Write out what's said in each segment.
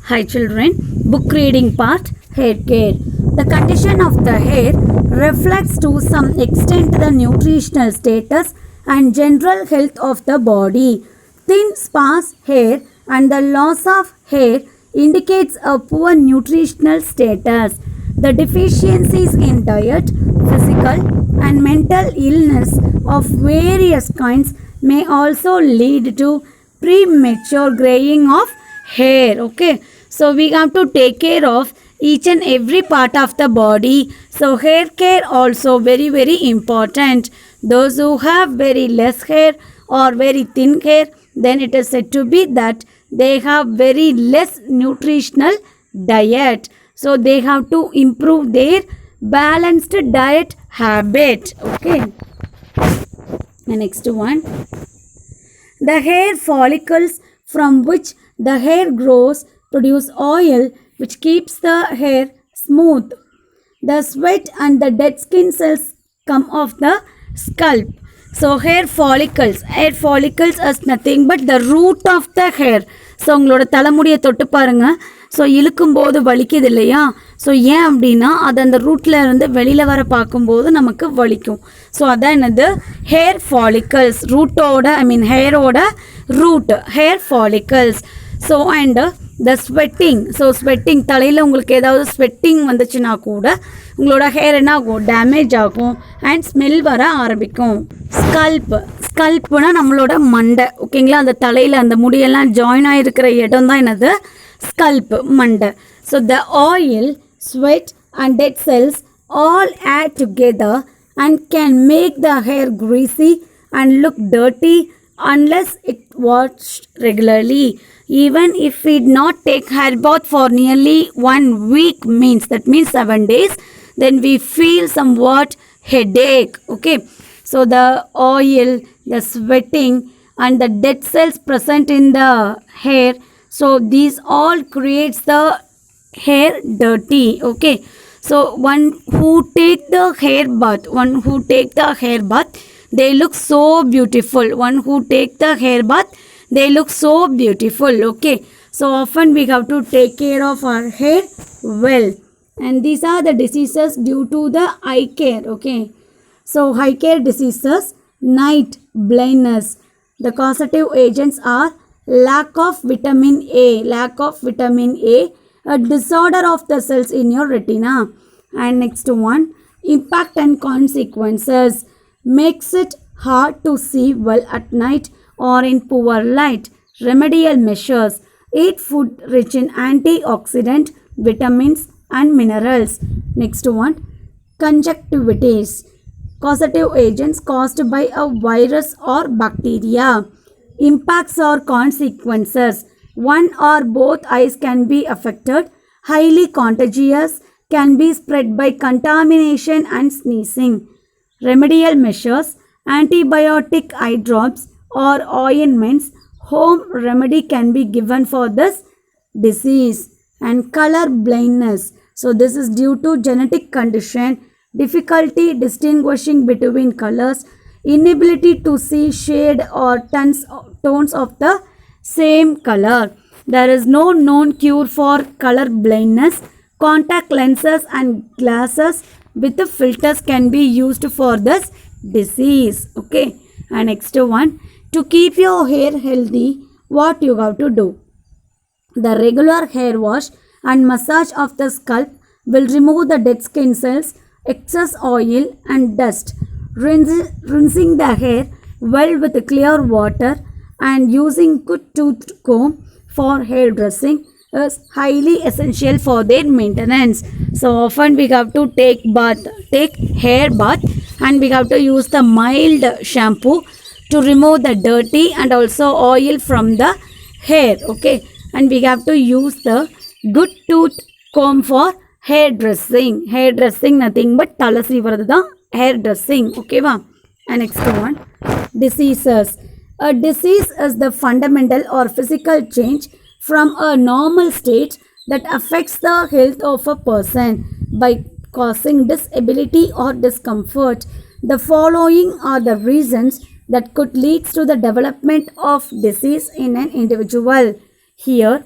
Hi children, book reading part, hair care. The condition of the hair reflects to some extent the nutritional status and general health of the body. Thin sparse hair and the loss of hair indicates a poor nutritional status. The deficiencies in diet, physical and mental illness of various kinds may also lead to premature graying of hair. Okay, so we have to take care of each and every part of the body. So hair care also very important. Those who have very less hair or very thin hair, then it is said to be that they have very less nutritional diet. So they have to improve their balanced diet habit. Okay, the next one, the hair follicles from which the hair grows produce oil which keeps the hair smooth. The sweat and the dead skin cells come off the scalp. So hair follicles is nothing but the root of the hair. So உங்களோட தலைமுடியை தொட்டு பாருங்க. So இழுக்கும்போது வலிக்குது இல்லையா? So ஏன் அப்படின்னா அது அந்த ரூட்டில் இருந்து வெளியில் வர பார்க்கும்போது நமக்கு வலிக்கும். ஸோ அதான் என்னது, ஹேர் ஃபாலிக்கல்ஸ், ரூட்டோட ஹேரோட ரூட், hair follicles. So and the sweating, so sweating, தலையில் உங்களுக்கு ஏதாவது ஸ்வெட்டிங் வந்துச்சுன்னா கூட உங்களோட ஹேர் என்ன ஆகும், டேமேஜ் ஆகும் அண்ட் ஸ்மெல் வர ஆரம்பிக்கும். ஸ்கல்ப்னா நம்மளோட மண்டை, ஓகேங்களா? அந்த தலையில் அந்த முடியெல்லாம் ஜாயின் ஆகிருக்கிற இடம் தான் என்னது, ஸ்கல்ப், மண்டை. So the oil, sweat and dead cells all add together and can make the hair greasy and look dirty unless it washed regularly. Even if we not take hair bath for nearly 1 week, that means 7 days, then we feel somewhat headache. Okay, so the oil, the sweating and the dead cells present in the hair, so these all creates the hair dirty. Okay, so one who take the hair bath, they look so beautiful. They look so beautiful. Okay, so often we have to take care of our hair well, and these are the diseases due to the eye care. Okay, so eye care diseases, night blindness. The causative agents are lack of vitamin A, a disorder of the cells in your retina. And next one, impact and consequences, makes it hard to see well at night or in poor light. Remedial measures, eat food rich in antioxidant, vitamins and minerals. Next one, conjunctivitis, causative agents caused by a virus or bacteria. Impacts or consequences, one or both eyes can be affected, highly contagious, can be spread by contamination and sneezing. Remedial measures, antibiotic eye drops or ointments, home remedy can be given for this disease. And color blindness, so this is due to genetic condition, difficulty distinguishing between colors, inability to see shade or tones of the same color. There is no known cure for color blindness. Contact lenses and glasses with the filters can be used for this disease. Okay, and next one, to keep your hair healthy, what you have to do? The regular hair wash and massage of the scalp will remove the dead skin cells, excess oil and dust. Rinsing the hair well with clear water and using good tooth comb for hair dressing is highly essential for their maintenance. So often we have to take hair bath, and we have to use the mild shampoo to remove the dirty and also oil from the hair. Okay, and we have to use the good tooth comb for hair dressing. Nothing but tala sivradhu da hair dressing. Okay va. And next one, diseases. A disease is the fundamental or physical change from a normal state that affects the health of a person by causing disability or discomfort. The following are the reasons that could lead to the development of disease in an individual. Here,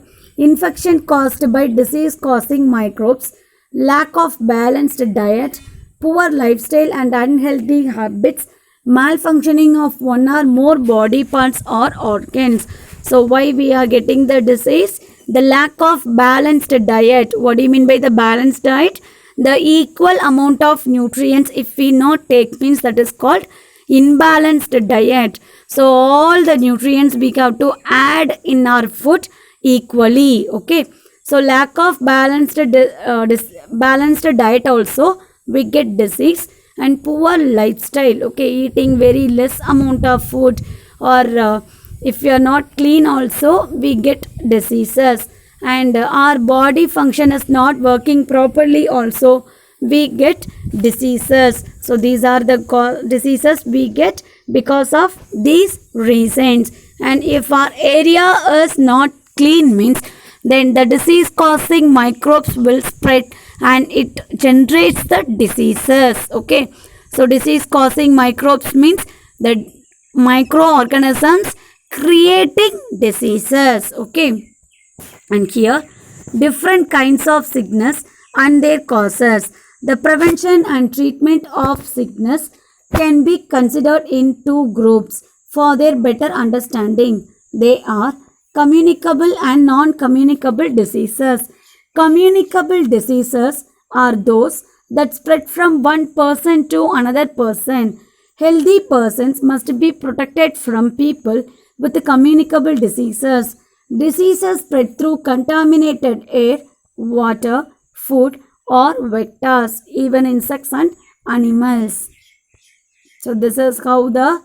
infection caused by disease causing microbes, lack of balanced diet, poor lifestyle and unhealthy habits, malfunctioning of one or more body parts or organs. So why we are getting the disease? The lack of balanced diet. What do you mean by the balanced diet? The equal amount of nutrients if we not take means that is called imbalanced diet. So all the nutrients we have to add in our food equally. Okay. So lack of balanced diet also we get disease, and poor lifestyle. Okay, eating very less amount of food, or if you are not clean also we get diseases, and our body function is not working properly also we get diseases. So these are the diseases we get because of these reasons. And if our area is not clean means then the disease causing microbes will spread and it generates the diseases. Okay, so disease causing microbes means the microorganisms creating diseases. Okay, and here different kinds of sickness and their causes. The prevention and treatment of sickness can be considered in two groups for their better understanding. They are communicable and non-communicable diseases. Communicable diseases are those that spread from one person to another person. Healthy persons must be protected from people with communicable diseases. Diseases spread through contaminated air, water, food, or vectors, even insects and animals. So this is how the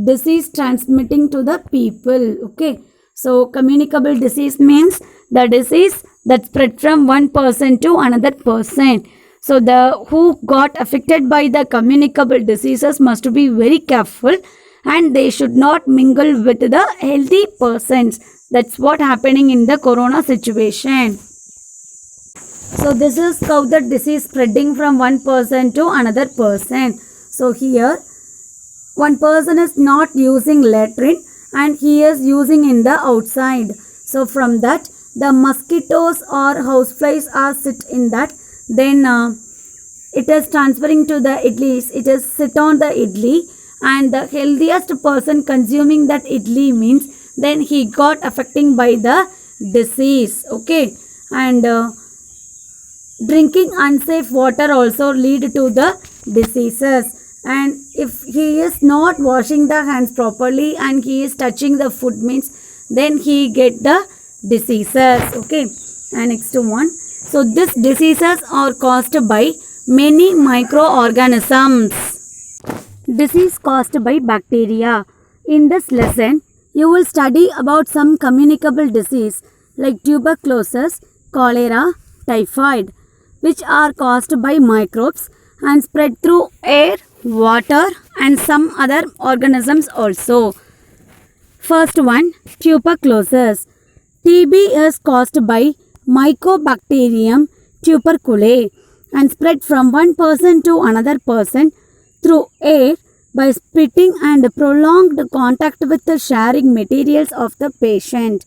disease transmitting to the people. Okay, so communicable disease means the disease that spread from one person to another person. So the who got affected by the communicable diseases must be very careful, and they should not mingle with the healthy persons. That's what happening in the corona situation. So this is how the disease spreading from one person to another person. So here one person is not using latrine and he is using in the outside. So from that the mosquitoes or houseflies are sit in that. Then it is transferring to the idlis. It is sit on the idli, and the healthiest person consuming that idli means then he got affecting by the disease. Okay, and drinking unsafe water also lead to the diseases. And if he is not washing the hands properly and he is touching the food means then he get the diseases. Okay, and next one. So these diseases are caused by many microorganisms. Disease caused by bacteria. In this lesson you will study about some communicable disease like tuberculosis, cholera, typhoid, which are caused by microbes and spread through air, water and some other organisms also. First one, tuberculosis. TB is caused by Mycobacterium tuberculosis and spread from one person to another person through air by spitting and prolonged contact with the sharing materials of the patient.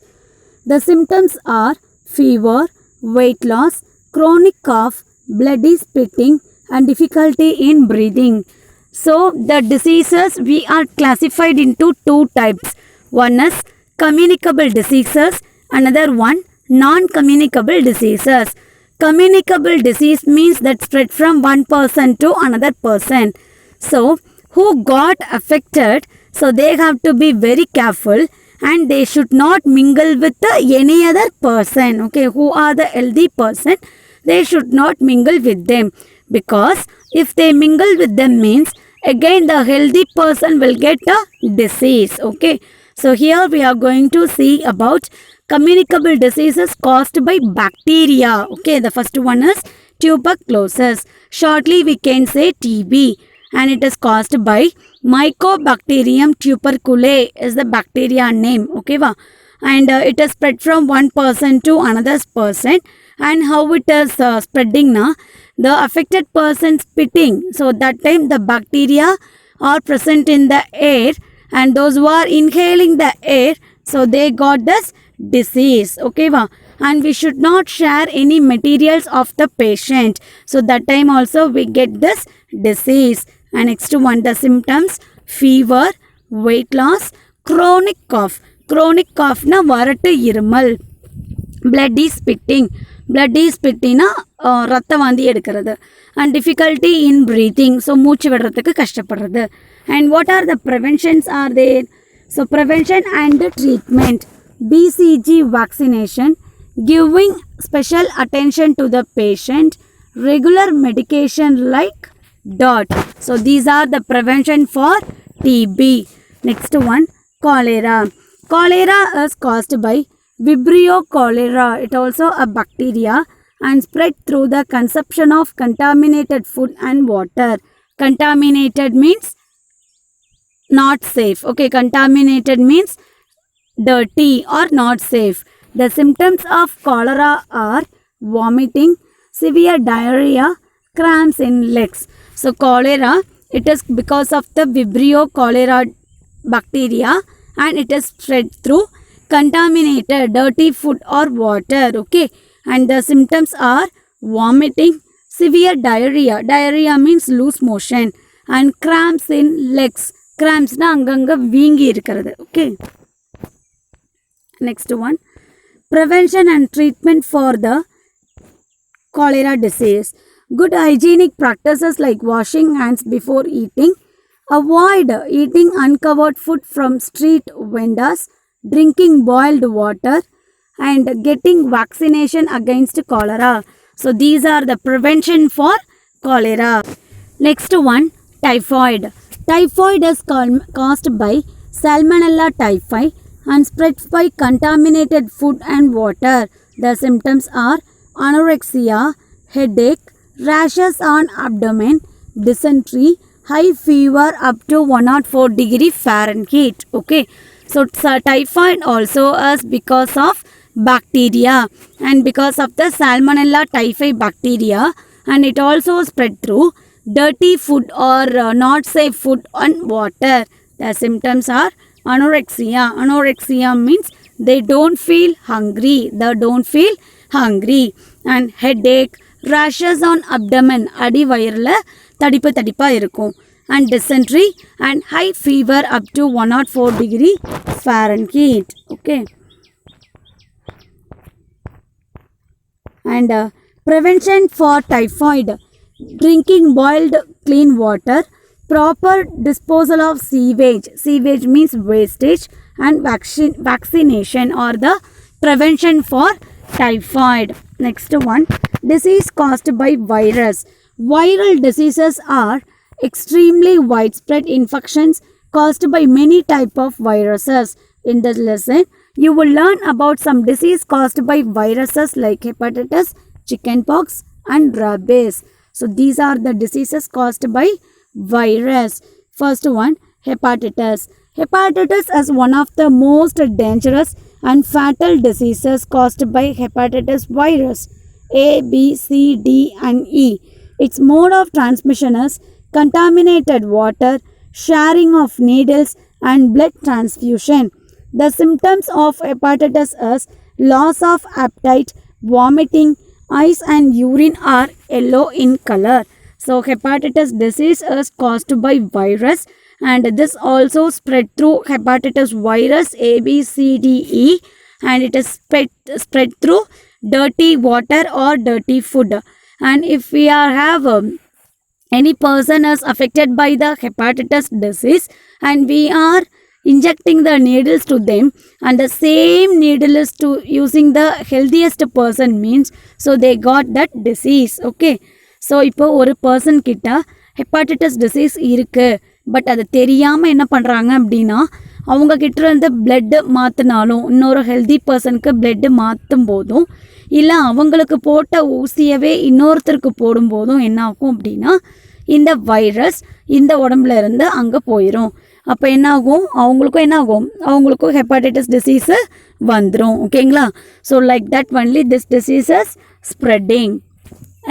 The symptoms are fever, weight loss, chronic cough, bloody spitting and difficulty in breathing. So the diseases we are classified into two types. One is communicable diseases, another one non-communicable diseases. Communicable disease means that spread from one person to another person. So who got affected, so they have to be very careful and they should not mingle with any other person. Okay, who are the healthy person, they should not mingle with them, because if they mingle with them means again the healthy person will get a disease. Okay, so here we are going to see about communicable diseases caused by bacteria. Okay, the first one is tuberculosis. Shortly we can say TB, and it is caused by Mycobacterium tuberculosis is the bacteria name. Okay, and it is spread from one person to another person. And how it is spreading now? The affected person spitting. So that time the bacteria are present in the air, and those who are inhaling the air, so they got this disease. Okay, and we should not share any materials of the patient. So that time also we get this disease. And next one, the symptoms: fever, weight loss, chronic cough. Chronic cough na varatu irmal. Bloody spitting. Bloody spitting na ரத்த வாந்தி எடுக்கிறது. And difficulty in breathing. So மூச்சு விடுறதுக்கு கஷ்டப்படுறது. And what are the preventions are there? So prevention and treatment. BCG vaccination, giving special attention to the patient, regular medication like DOT. So these are the prevention for TB. Next one, cholera. Cholera is caused by Vibrio cholera. It also a bacteria and spread through the consumption of contaminated food and water. Contaminated means not safe. Okay, contaminated means dirty or not safe. The symptoms of cholera are vomiting, severe diarrhea, cramps in legs. So cholera, it is because of the Vibrio cholera bacteria and it is spread through contaminated dirty food or water. Okay, and the symptoms are vomiting, severe diarrhea. Diarrhea means loose motion, and cramps in legs. Cramps na anganga வீங்கி இருக்கிறது. Okay. Next one, prevention and treatment for the cholera disease. Good hygienic practices like washing hands before eating, avoid eating uncovered food from street vendors, drinking boiled water, and getting vaccination against cholera. So these are the prevention for cholera. Next one, typhoid. Typhoid is caused by Salmonella typhi and spreads by contaminated food and water. The symptoms are anorexia, headache, rashes on abdomen, dysentery, high fever up to 104 degree Fahrenheit. Okay, so typhoid also is because of bacteria and because of the Salmonella typhi bacteria, and it also spread through dirty food or not safe food and water. The symptoms are anorexia. Anorexia means they don't feel hungry. They don't feel hungry. And headache, rashes on abdomen, அடி வயிறுல தடிப்பு தடிப்பா இருக்கும். And dysentery and high fever up to 104 degree Fahrenheit. Okay. And prevention for typhoid: drinking boiled clean water, proper disposal of sewage. Sewage means wastage, and vaccination or the prevention for typhoid. Next one, disease caused by virus. Viral diseases are extremely widespread infections caused by many types of viruses. In this lesson, you will learn about some disease caused by viruses like hepatitis, chickenpox, and rabies. So these are the diseases caused by virus. First one, hepatitis. Hepatitis is one of the most dangerous and fatal diseases caused by hepatitis virus A, B, C, D, and E. Its mode of transmission is contaminated water, sharing of needles, and blood transfusion. The symptoms of hepatitis is loss of appetite, vomiting, eyes and urine are yellow in color. So hepatitis disease is caused by virus, and this also spread through hepatitis virus A, B, C, D, E, and it is spread through dirty water or dirty food. And if we have any person is affected by the hepatitis disease and we are injecting the needles to them, and the same needle is to using the healthiest person means, so they got that disease. Okay, so இப்போ ஒரு person கிட்ட hepatitis disease இருக்கு, but அது தெரியாமல் என்ன பண்ணுறாங்க அப்படின்னா, அவங்க கிட்ட இருந்து பிளட்டு மாற்றினாலும் இன்னொரு ஹெல்தி பர்சனுக்கு பிளட்டு மாற்றும் போதும் இல்லை அவங்களுக்கு போட்ட ஊசியவே இன்னொருத்தருக்கு போடும்போதும் என்ன ஆகும் அப்படின்னா, இந்த வைரஸ் இந்த உடம்புல இருந்து அங்கே போயிடும். அப்போ என்னாகும், அவங்களுக்கும் ஹெப்பாட்டிட்டிஸ் டிசீஸு வந்துடும். ஓகேங்களா? So like that only this disease is spreading.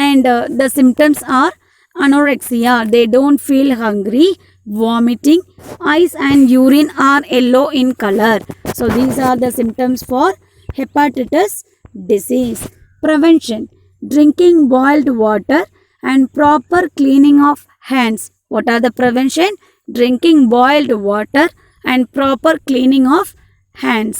And the symptoms are anorexia, they don't feel hungry, vomiting, eyes and urine are yellow in color. So these are the symptoms for hepatitis disease. Prevention: drinking boiled water and proper cleaning of hands. What are the prevention? Drinking boiled water and proper cleaning of hands.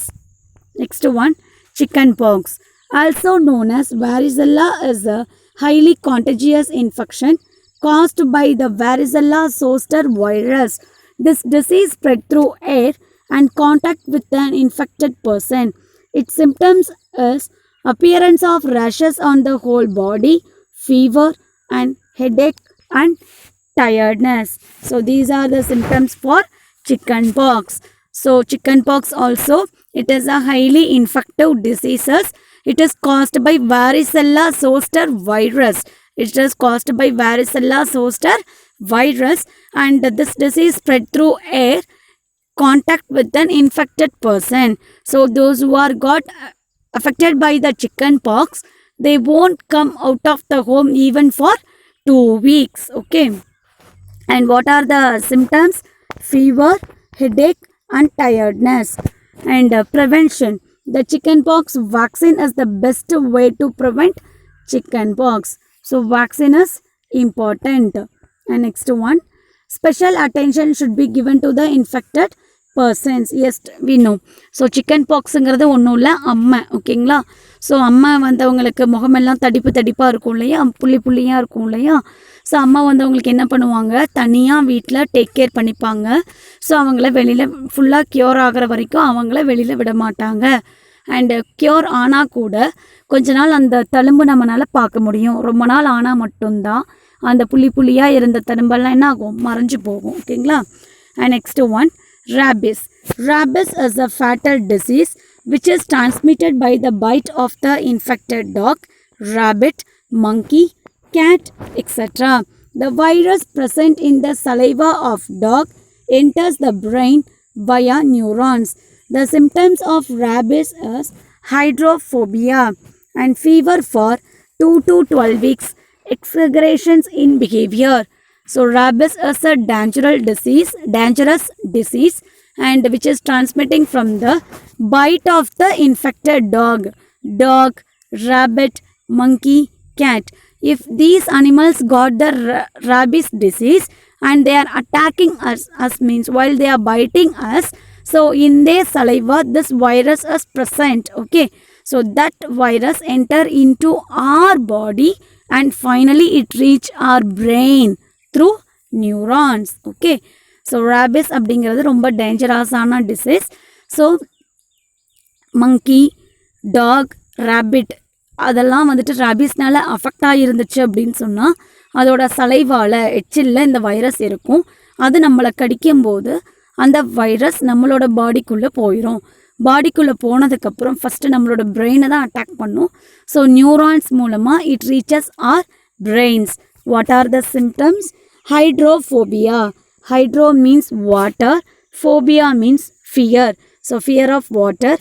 Next one, chickenpox. Also known as varicella, is a highly contagious infection caused by the varicella zoster virus. This disease spread through air and contact with an infected person. Its symptoms is appearance of rashes on the whole body, fever and headache and tiredness. So these are the symptoms for chickenpox. So chickenpox also, it is a highly infective diseases. It is caused by varicella zoster virus. It is caused by varicella zoster virus, and this disease spread through air contact with an infected person. So those who are got affected by the chickenpox, they won't come out of the home even for 2 weeks. Okay. And what are the symptoms? Fever, headache and tiredness. And prevention: the chickenpox vaccine is the best way to prevent chickenpox. So vaccine is important. And next one, special attention should be given to the infected persons. Yes, we know. So chickenpoxங்கிறது ஒன்றும் இல்லை, அம்மை. ஓகேங்களா? So அம்மா வந்தவங்களுக்கு முகமெல்லாம் தடிப்பாக இருக்கும் இல்லையா, புள்ளியாக இருக்கும் இல்லையா. ஸோ அம்மா வந்தவங்களுக்கு என்ன பண்ணுவாங்க, தனியாக வீட்டில் டேக் கேர் பண்ணிப்பாங்க. ஸோ அவங்கள வெளியில் ஃபுல்லாக க்யூர் ஆகிற வரைக்கும் அவங்கள வெளியில் விட மாட்டாங்க. அண்டு க்யூர் ஆனால் கூட கொஞ்ச நாள் அந்த தழும்பு நம்மளால் பார்க்க முடியும். ரொம்ப நாள் ஆனால் மட்டும்தான் அந்த புள்ளியாக இருந்த தழும்பெல்லாம் என்ன ஆகும், மறைஞ்சு போகும். ஓகேங்களா? And next one, rabies. Rabies is a fatal disease which is transmitted by the bite of the infected dog, rabbit, monkey, cat, etc. The virus present in the saliva of dog enters the brain via neurons. The symptoms of rabies is hydrophobia and fever for 2 to 12 weeks, exaggerations in behavior. So rabies is a dangerous disease and which is transmitting from the bite of the infected dog, rabbit, monkey, cat. If these animals got the rabies disease and they are attacking us means while they are biting us, so in their saliva this virus is present. Okay, so that virus enter into our body and finally it reach our brain through neurons. Okay, so rabies அப்படிங்கிறது ரொம்ப டேஞ்சரஸான disease. So மங்கி, talk, rapid அதெல்லாம் வந்துட்டு ராபிஸ்னால் affect ஆகிருந்துச்சு அப்படின்னு சொன்னால் அதோட சலைவால் எச்சிலில் இந்த virus இருக்கும். அது நம்மளை கடிக்கும்போது அந்த வைரஸ் நம்மளோட பாடிக்குள்ளே போயிடும். பாடிக்குள்ளே போனதுக்கப்புறம் ஃபஸ்ட்டு நம்மளோட பிரெயினை தான் அட்டாக் பண்ணும். ஸோ நியூரான்ஸ் மூலமாக it reaches our brains. What are the symptoms? Hydrophobia. Hydro means water. Phobia means fear. So fear of water.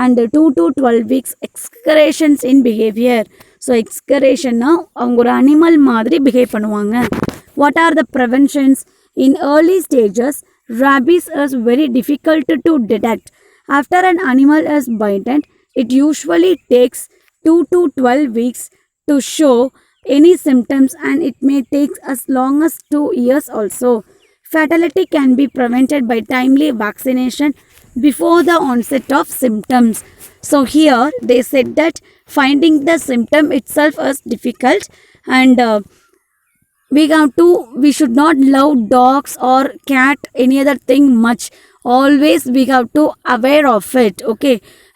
And 2 to 12 weeks excretions in behavior. So excretion na avanga or animal மாதிரி behave பண்ணுவாங்க. What are the preventions? In early stages, rabies is very difficult to detect. After an animal is bitten, it usually takes 2 to 12 weeks to show any symptoms and it may take as long as 2 years also. Fatality can be prevented by timely vaccination before the onset of symptoms. So here they said that finding the symptom itself is difficult and we should not love dogs or cat any other thing much. Always we have to aware of it. Okay,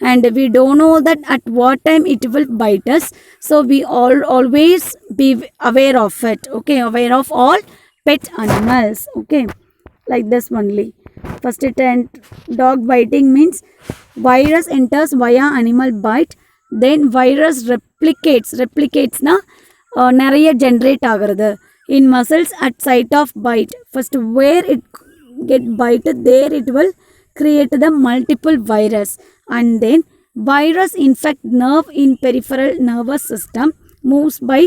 and we don't know that at what time it will bite us, so we always be aware of it. Okay, aware of all pet animals. Okay, like this only. First dog biting means virus enters via animal bite, then virus replicates na நிறைய generate ஆகிறது in muscles at site of bite. First where it get bite, there it will create the multiple virus and then virus infect nerve in peripheral nervous system, moves by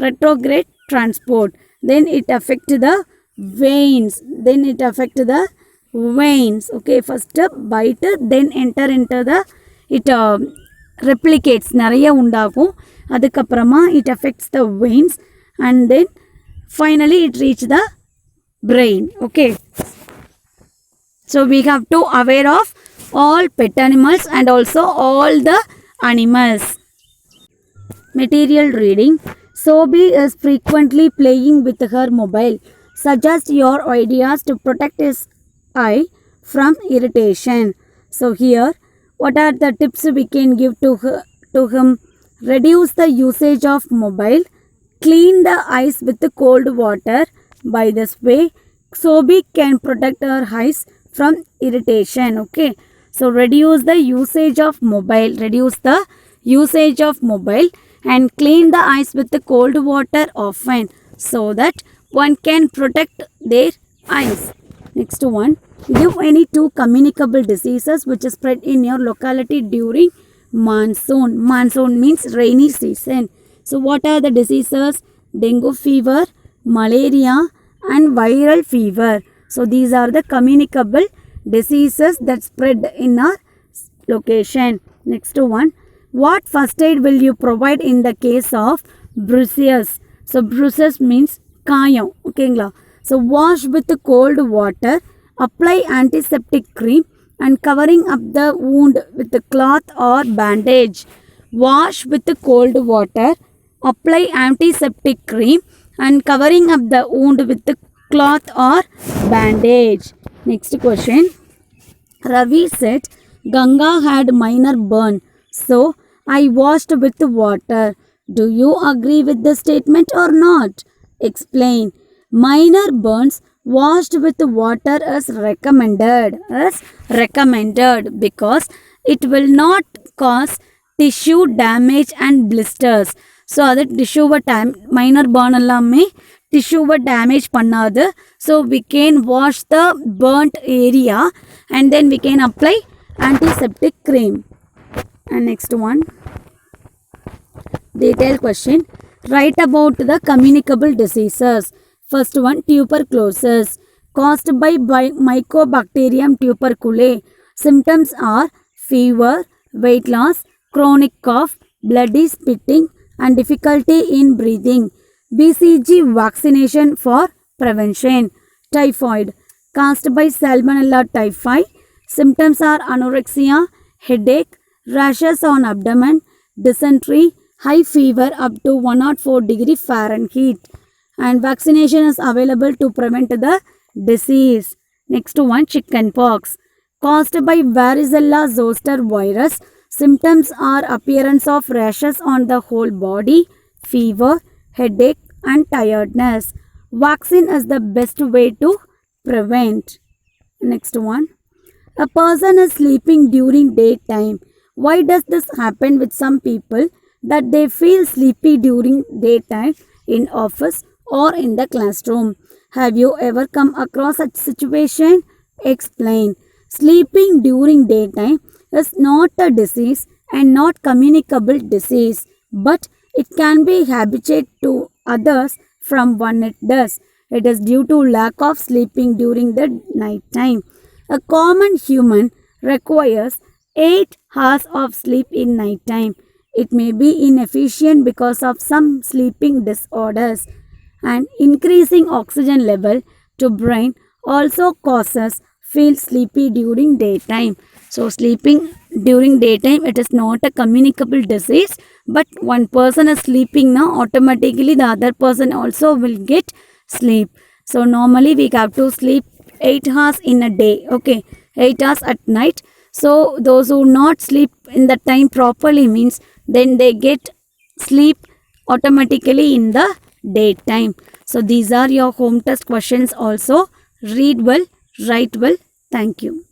retrograde transport, then it affect the veins. Okay, first bite then enter into the replicates நிறைய உண்டாகும். அதுக்கப்புறமா it affects the veins and then finally it reach the brain. Okay, so we have to aware of all pet animals and also all the animals. Material reading. Sobi is frequently playing with her mobile. Suggest your ideas to protect his eye from irritation. So here, what are the tips we can give to him? Reduce the usage of mobile. Clean the eyes with cold water. By this way, Sobi can protect her eyes from irritation. Okay, so reduce the usage of mobile. Reduce the usage of mobile and clean the eyes with the cold water often so that one can protect their eyes. Next one, give any two communicable diseases which is spread in your locality during monsoon. Monsoon means rainy season. So what are the diseases? Dengue fever, malaria and viral fever. So these are the communicable diseases that spread in our location. Next one, what first aid will you provide in the case of bruises? So bruises means காயம். ஓகேங்களா? So wash with cold water, apply antiseptic cream and covering up the wound with a cloth or bandage. Wash with cold water, apply antiseptic cream and covering up the wound with the cloth or bandage. Next question. Ravi said Ganga had minor burn, so I washed with water. Do you agree with the statement or not? Explain. Minor burns washed with water is recommended. Because it will not cause tissue damage and blisters. So that tissue minor burn allame tissue damage பண்ணாது. So we can wash the burnt area and then we can apply antiseptic cream. And next one, detailed question. Write about the communicable diseases. First one, tuberculosis caused by Mycobacterium tuberculosis. Symptoms are fever, weight loss, chronic cough, bloody spitting and difficulty in breathing. BCG vaccination for prevention. Typhoid caused by Salmonella typhi. Symptoms are anorexia, headache, rashes on abdomen, dysentery, high fever up to 104 degree Fahrenheit. And vaccination is available to prevent the disease. Next one, chicken pox caused by varicella zoster virus. Symptoms are appearance of rashes on the whole body, fever, headache and tiredness. Vaccine is the best way to prevent. Next one, a person is sleeping during daytime. Why does this happen with some people that they feel sleepy during daytime in office or in the classroom? Have you ever come across such situation? Explain. Sleeping during daytime is not a disease and not communicable disease, but it can be habituate to others from one it does. It is due to lack of sleeping during the night time. A common human requires 8 hours of sleep in night time. It may be inefficient because of some sleeping disorders, and increasing oxygen level to brain also causes feel sleepy during daytime. So sleeping during daytime, it is not a communicable disease, but one person is sleeping now, automatically the other person also will get sleep. So normally we have to sleep 8 hours in a day. Okay, 8 hours at night. So those who not sleep in the time properly means then they get sleep automatically in the daytime. So these are your home test questions also. Read well, write well. Thank you.